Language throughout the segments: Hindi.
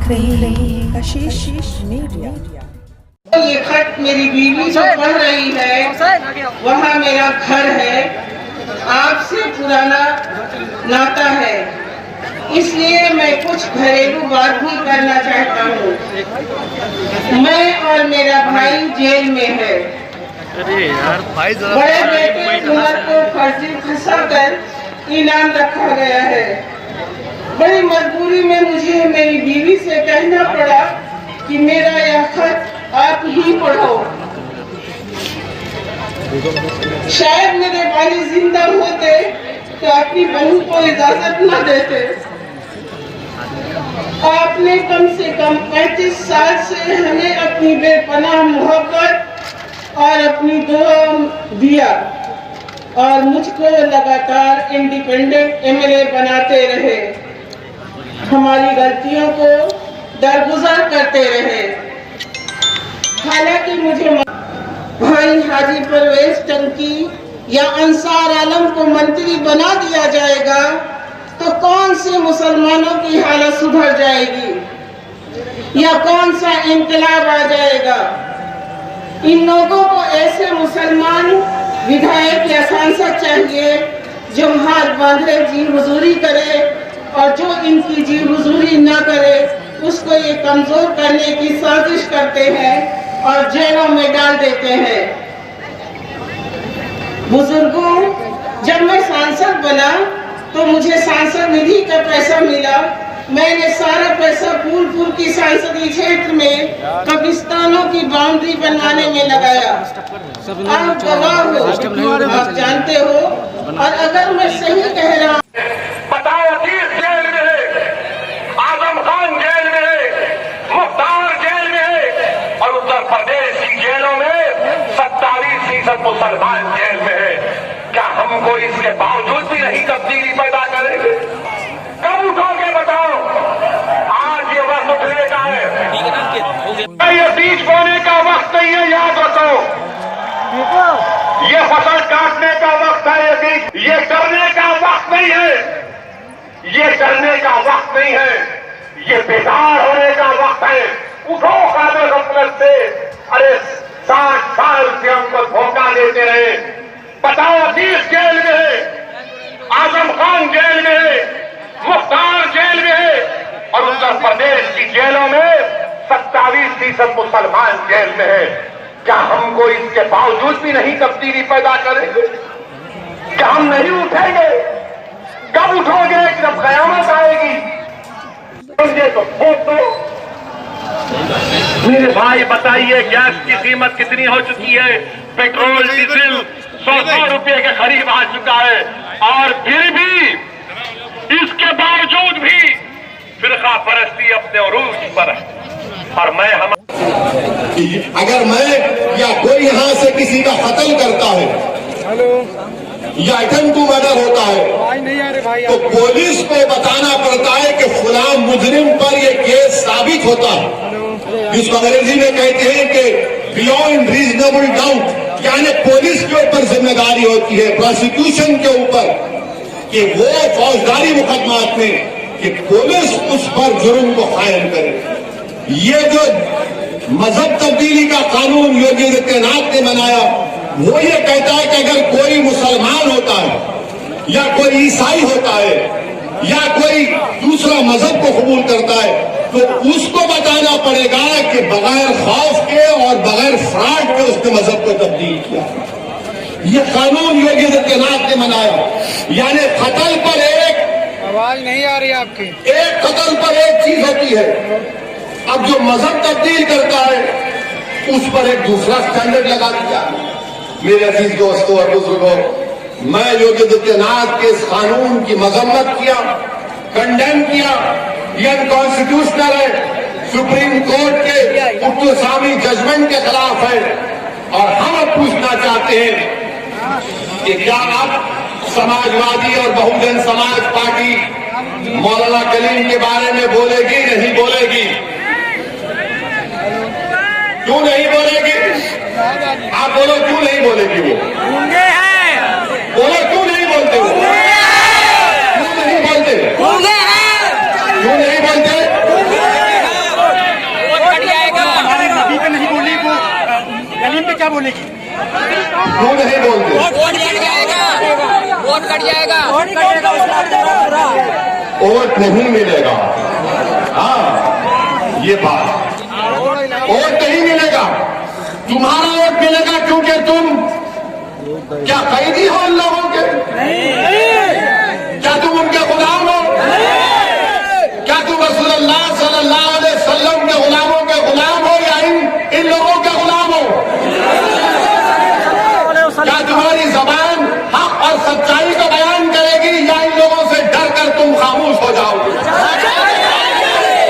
देख रहे हैं कशिश मीडिया। ये खत मेरी बीवी जो पढ़ रही है, वहाँ मेरा घर है, आपसे पुराना नाता है, इसलिए मैं कुछ घरेलू बात भी करना चाहता हूँ। मैं और मेरा भाई जेल में है। बड़े बेटे उमर को फर्जी फंसाकर इनाम रखा गया है। बड़ी मजबूरी में मुझे मेरी बीवी से कहना पड़ा कि मेरा यह खत आप ही पढ़ो। शायद मेरे भाई जिंदा होते तो अपनी बहू को इजाजत न देते। आपने कम से कम 35 साल से हमें अपनी बेपनाह मोहब्बत और अपनी दुआ दिया और मुझको लगातार इंडिपेंडेंट एमएलए बनाते रहे, हमारी गलतियों को दरगुजर करते रहे। हालांकि मुझे भाई हाजी परवेज टंकी या अंसार आलम को मंत्री बना दिया जाएगा तो कौन से मुसलमानों की हालत सुधर जाएगी या कौन सा इंकलाब आ जाएगा। इन लोगों को ऐसे मुसलमान विधायक या सांसद चाहिए जो हाथ बांधे जी हुजूरी करे, और जो इनकी जी हुजूरी न करे उसको ये कमजोर करने की साजिश करते हैं और जेलों में डाल देते हैं। बुजुर्गों, जब मैं सांसद बना तो मुझे सांसद निधि का पैसा मिला। मैंने सारा पैसा फूलपुर की सांसदीय क्षेत्र में कब्रिस्तानों की बाउंड्री बनवाने में लगाया। आप गवाह हो, आप जानते हो। और अगर मैं सही कह रहा हूँ, जेल में है, आजम खान जेल में है, मुख्तार जेल में है और उत्तर प्रदेश की जेलों में 27% मुसलमान जेल में है। क्या हमको इसके बावजूद भी नहीं तब्दीली पैदा करेंगे? कब उठोगे बताओ? आज ये वक्त उठने का है, ये बीज बोने का वक्त नहीं है, याद रखो। ये फसल काटने का वक्त है, ये बीज, ये डरने का वक्त नहीं है, ये डरने का वक्त नहीं है, ये बेदार होने का वक्त है। उठो खाने गफलत से। अरे 60 साल से हमको धोखा देते रहे। बताओ, अतीश जेल में है, आजम खान जेल में है, मुख्तार जेल में है और उत्तर प्रदेश की जेलों में 27% मुसलमान जेल में है। क्या हमको इसके बावजूद भी नहीं तब्दीली पैदा करेंगे? क्या हम नहीं उठेंगे? कब उठोगे? जब कयामत आएगी। तो ठोक दो। मेरे भाई बताइए, गैस की कीमत कितनी हो चुकी है? पेट्रोल डीजल 100 रुपए के करीब आ चुका है और फिर भी, इसके बावजूद भी फिरका परस्ती अपने उरूज पर है। और मैं अगर मैं या कोई यहां से किसी का कत्ल करता है या अटेम्प्ट टू मर्डर होता है तो पुलिस को बताना पड़ता है कि फुला मुजरिम पर यह केस साबित होता है, जिसको अंग्रेजी में कहते हैं कि बियॉन्ड रीजनेबल डाउट, यानी पुलिस के ऊपर जिम्मेदारी होती है, प्रोसिक्यूशन के ऊपर, कि वो फौजदारी मुकदमात में कि पुलिस उस पर जुर्म को कायम करे। ये जो मजहब तब्दीली का कानून योगी आदित्यनाथ ने बनाया, वो ये कहता है कि अगर कोई मुसलमान होता है या कोई ईसाई होता है या कोई दूसरा मजहब को कबूल करता है तो उसको बताना पड़ेगा कि बगैर खौफ के और बगैर फ्रॉड के उसने मजहब को तब्दील किया। ये कानून योगी आदित्यनाथ ने बनाया। यानी कत्ल पर आवाज नहीं आ रही आपकी, एक कत्ल पर एक चीज होती है। अब जो मजहब तब्दील करता है उस पर एक दूसरा स्टैंडर्ड लगा दिया। मेरे अजीज दोस्तों और बुजुर्गों, मैं योगी आदित्यनाथ के इस कानून की मजम्मत किया, कंडेम किया। ये अनकॉन्स्टिट्यूशनल है, सुप्रीम कोर्ट के मुख्तसामी जजमेंट के खिलाफ है। और हम अब पूछना चाहते हैं कि क्या आप समाजवादी और बहुजन समाज पार्टी मौलाना कलीम के बारे में बोलेगी? नहीं बोलेगी? क्यों नहीं बोलेगी? आप बोलो, क्यों नहीं बोलेगी? वो गूंगे हैं, बोलो, क्यों नहीं बोलते? वो क्यों नहीं बोलते? गूंगे हैं, क्यों नहीं बोलते? कट जाएगा। वोट नहीं मिलेगा। हाँ, ये बात, वोट नहीं मिलेगा। तुम्हारा वोट मिलेगा क्योंकि तुम क्या कैदी हो उन लोगों के? क्या तुम उनके गुलाम हो? क्या तुम रसूलुल्लाह सल्लल्लाहु अलैहि वसल्लम के गुलामों के गुलाम हो या इन लोगों के गुलाम हो? क्या तुम्हारी जबान हक और सच्चाई को बयान करेगी या इन लोगों से डर कर तुम खामोश हो जाओगे?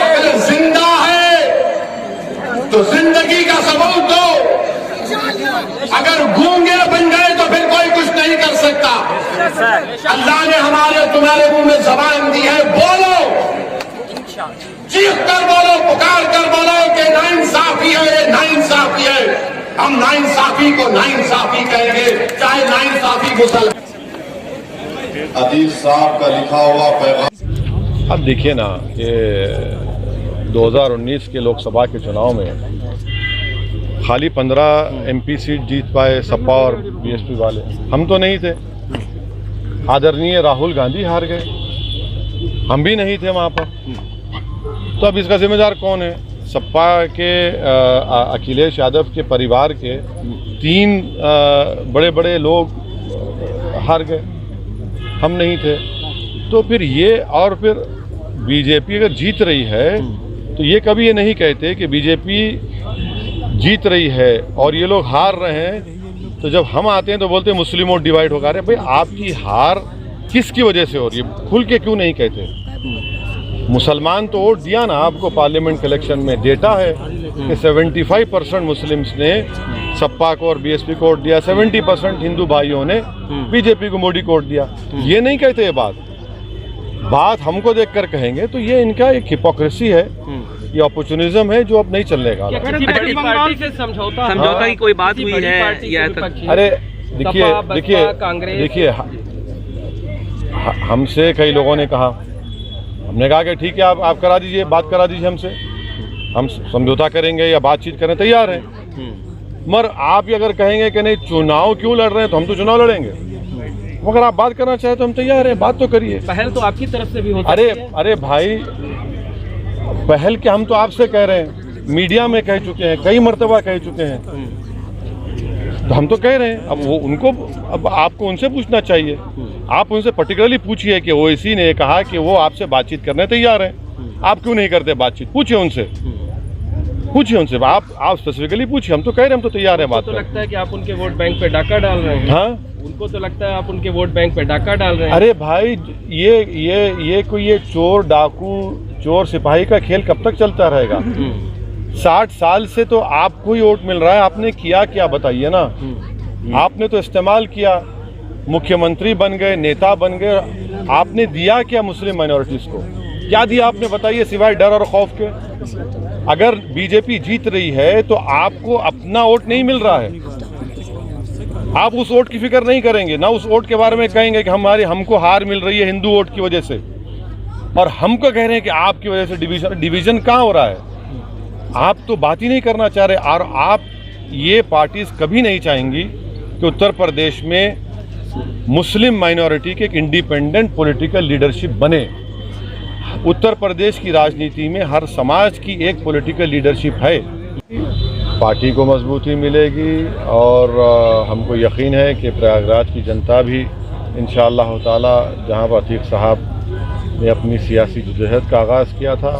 अगर जिंदा है तो जिंदगी का सबूत दो। अगर गूंगे बन गए तो फिर कोई कुछ नहीं कर सकता। अल्लाह ने हमारे तुम्हारे मुंह में जबान दी है, बोलो, चीख कर बोलो, पुकार कर बोलो कि नाइंसाफी है, ये नाइंसाफी है। हम नाइंसाफी को नाइंसाफी कहेंगे, चाहे नाइंसाफी मुसलमान। अतीफ साहब का लिखा हुआ पैगाम। अब देखिए ना कि 2019 के लोकसभा के चुनाव में खाली 15 MP सीट जीत पाए सपा और BSP वाले, हम तो नहीं थे। आदरणीय राहुल गांधी हार गए, हम भी नहीं थे वहाँ पर। तो अब इसका जिम्मेदार कौन है? सपा के अखिलेश यादव के परिवार के 3 बड़े बड़े लोग हार गए, हम नहीं थे। तो फिर ये, और फिर बीजेपी अगर जीत रही है तो ये कभी ये नहीं कहते कि बीजेपी जीत रही है और ये लोग हार रहे हैं। तो जब हम आते हैं तो बोलते हैं मुस्लिम वोट डिवाइड होगा। अरे भाई, आपकी हार किसकी वजह से हो रही है? खुल के क्यों नहीं कहते? मुसलमान तो वोट दिया ना आपको पार्लियामेंट के इलेक्शन में। डेटा है कि 75% मुस्लिम्स ने सपा को और BSP को वोट दिया, 70% हिंदू भाइयों ने बीजेपी को, मोदी को वोट दिया। ये नहीं कहते ये बात हमको देखकर कहेंगे तो ये इनका एक हिपोक्रेसी है, ये अपॉर्चुनिज्म है जो अब नहीं चलने का। पार्टी से समझौता की कोई बात हुई है या? अरे देखिए हमसे कई लोगों ने कहा, हमने कहा कि ठीक है, आप करा दीजिए, बात करा दीजिए हमसे, हम समझौता करेंगे या बातचीत करने तैयार हैं। मगर आप ये अगर कहेंगे कि नहीं चुनाव क्यों लड़ रहे हैं, तो हम तो चुनाव लड़ेंगे। अगर आप बात करना चाहें तो हम तैयार हैं, बात तो करिए। पहल तो आपकी तरफ से भी हो सकती है। अरे भाई, पहल के हम तो आपसे कह रहे हैं, मीडिया में कह चुके हैं, कई मर्तबा कह चुके हैं, तो हम तो कह रहे हैं। अब वो उनको, अब आपको उनसे पूछना चाहिए। आप उनसे पर्टिकुलरली पूछिए कि ओवैसी ने कहा कि वो आपसे बातचीत करने तैयार हैं, आप क्यों नहीं करते बातचीत? पूछिए उनसे, आप स्पेसिफिकली पूछिए। हम तो कह रहे हैं, हम तो तैयार हैं बात। तो लगता है कि आप उनके वोट बैंक पे डाका डाल रहे हैं। हाँ, उनको तो लगता है आप उनके वोट बैंक पे डाका डाल रहे हैं। अरे भाई, ये कोई ये चोर डाकू चोर सिपाही का खेल कब तक चलता रहेगा? 60 साल से तो आपको ही वोट मिल रहा है। आपने किया क्या बताइए ना? आपने तो इस्तेमाल किया, मुख्यमंत्री बन गए, नेता बन गए। आपने दिया क्या मुस्लिम माइनॉरिटीज को? क्या दिया आपने बताइए सिवाय डर और खौफ के? अगर बीजेपी जीत रही है तो आपको अपना वोट नहीं मिल रहा है, आप उस वोट की फिक्र नहीं करेंगे ना, उस वोट के बारे में कहेंगे कि हमको हार मिल रही है हिंदू वोट की वजह से, और हमको कह रहे हैं कि आपकी वजह से डिवीजन कहाँ हो रहा है? आप तो बात ही नहीं करना चाह रहे। और आप, ये पार्टीज कभी नहीं चाहेंगी कि उत्तर प्रदेश में मुस्लिम माइनॉरिटी की एक इंडिपेंडेंट पॉलिटिकल लीडरशिप बने। उत्तर प्रदेश की राजनीति में हर समाज की एक पॉलिटिकल लीडरशिप है। पार्टी को मजबूती मिलेगी और हमको यकीन है कि प्रयागराज की जनता भी इंशाअल्लाह ताला, जहां पर अतीक साहब ने अपनी सियासी जदोजहद का आगाज़ किया था,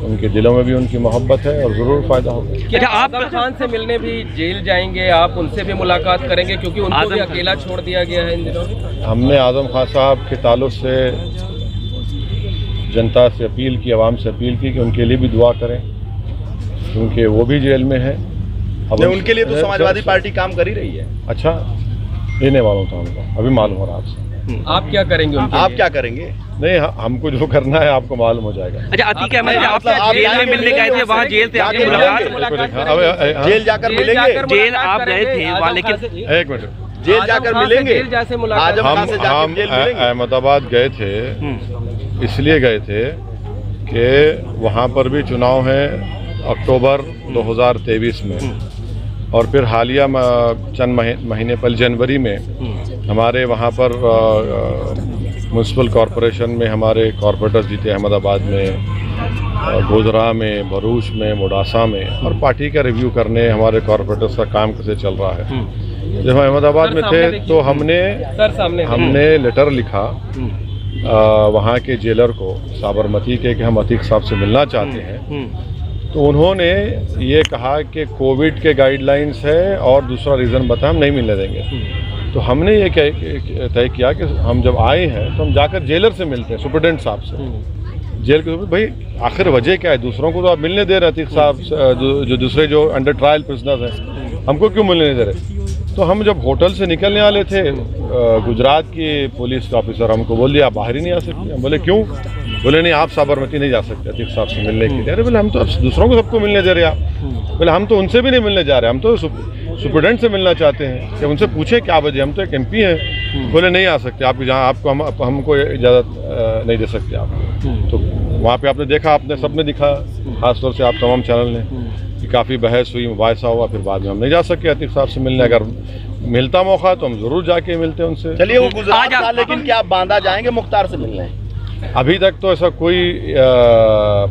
उनके दिलों में भी उनकी मोहब्बत है और ज़रूर फ़ायदा होगा। क्या आप खान से मिलने भी जेल जाएंगे? आप उनसे भी मुलाकात करेंगे क्योंकि उनको भी अकेला छोड़ दिया गया है इन दिनों? हमने आज़म खान साहब के ताल्लुक़ से जनता से अपील की, आवाम से अपील की कि उनके लिए भी दुआ करें, क्योंकि वो भी जेल में है। अब उनके लिए तो समाजवादी पार्टी काम कर ही रही है। अच्छा, ये नहीं मालूम था हमको, अभी मालूम हो रहा आपसे। आप क्या करेंगे? आप क्या करेंगे? नहीं, हमको जो करना है आपको मालूम हो जाएगा। अच्छा, अतीक अहमद आप जेल में मिलने गए थे, वहाँ जेल थे, आपकी मुलाकात? जेल जाकर मिलेंगे? जेल आप गए थे वहाँ, लेकिन एक मिनट, जेल जाकर मिलेंगे? हम अहमदाबाद गए थे, इसलिए गए थे कि वहाँ पर भी चुनाव है अक्टूबर 2023 में, और फिर हालिया चंद महीने पहले जनवरी में हमारे वहाँ पर म्यूनसिपल कॉरपोरेशन में हमारे कॉरपोरेटर्स जीते अहमदाबाद में, गोधरा में, भरूच में, मोडासा में, और पार्टी का रिव्यू करने हमारे कॉरपोरेटर्स का काम कैसे चल रहा है। जब हम अहमदाबाद में थे तो हमने लेटर लिखा वहाँ के जेलर को, साबरमती के, कि हम अतीक साहब से मिलना चाहते हैं। तो उन्होंने ये कहा कि कोविड के गाइडलाइंस है और दूसरा रीज़न बताया, हम नहीं मिलने देंगे। तो हमने ये तय किया कि हम जब आए हैं तो हम जाकर जेलर से मिलते हैं, सुपरिटेंडेंट साहब से। जेल के भाई आखिर वजह क्या है, दूसरों को तो आप मिलने दे रहे अतीक साहब, जो दूसरे जो अंडर ट्रायल प्रिजनर्स हैं, हमको क्यों मिलने नहीं दे रहे? तो हम जब होटल से निकलने वाले थे, गुजरात की पुलिस का ऑफिसर हमको बोल दिया आप बाहर ही नहीं आ सकते। हम बोले क्यों? बोले नहीं, आप साबरमती नहीं जा सकते अतीक साहब से मिलने के लिए। अरे बोले हम तो दूसरों को सबको मिलने दे रहे आप। बोले हम तो उनसे भी नहीं मिलने जा रहे, हम तो सुपरिटेंडेंट से मिलना चाहते हैं, कि उनसे पूछे क्या वजह, हम तो एक MP हैं। बोले नहीं आ सकते आप, जहाँ आपको हमको इजाज़त नहीं दे सकते आप। तो वहाँ पे आपने देखा, आपने सबने दिखा, खासतौर से आप तमाम चैनल ने, कि काफ़ी बहस हुई, मुबाहिसा हुआ, फिर बाद में हम नहीं जा सके अतीक साहब से मिलने। अगर मिलता मौका तो हम ज़रूर जाके मिलते हैं उनसे। चलिए वो गुजरात था, लेकिन क्या आप बांदा जाएंगे मुख्तार से मिलने? अभी तक तो ऐसा कोई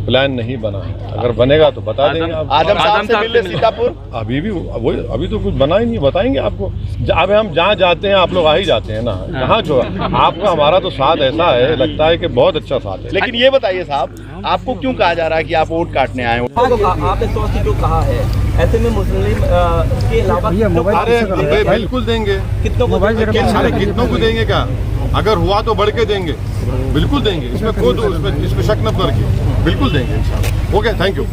प्लान नहीं बना है, अगर बनेगा तो बता देंगे आप। आजम साहब से मिलने सीतापुर? अभी तो कुछ बना ही नहीं, बताएंगे आपको। अब हम जहाँ जाते हैं आप लोग आ ही जाते हैं ना, जहाँ जो आपका हमारा तो साथ ऐसा है, लगता है कि बहुत अच्छा साथ है। लेकिन ये बताइए साहब, आपको क्यों कहा जा रहा है कि आप वोट काटने आए हो? आपने 100 सीटों कहा है, ऐसे में मुस्लिम के अलावा अरे बिल्कुल देंगे, कितनों को देंगे क्या? अगर हुआ तो बढ़ के देंगे, बिल्कुल देंगे, इसमें शक न करके बिल्कुल देंगे। Okay, thank you.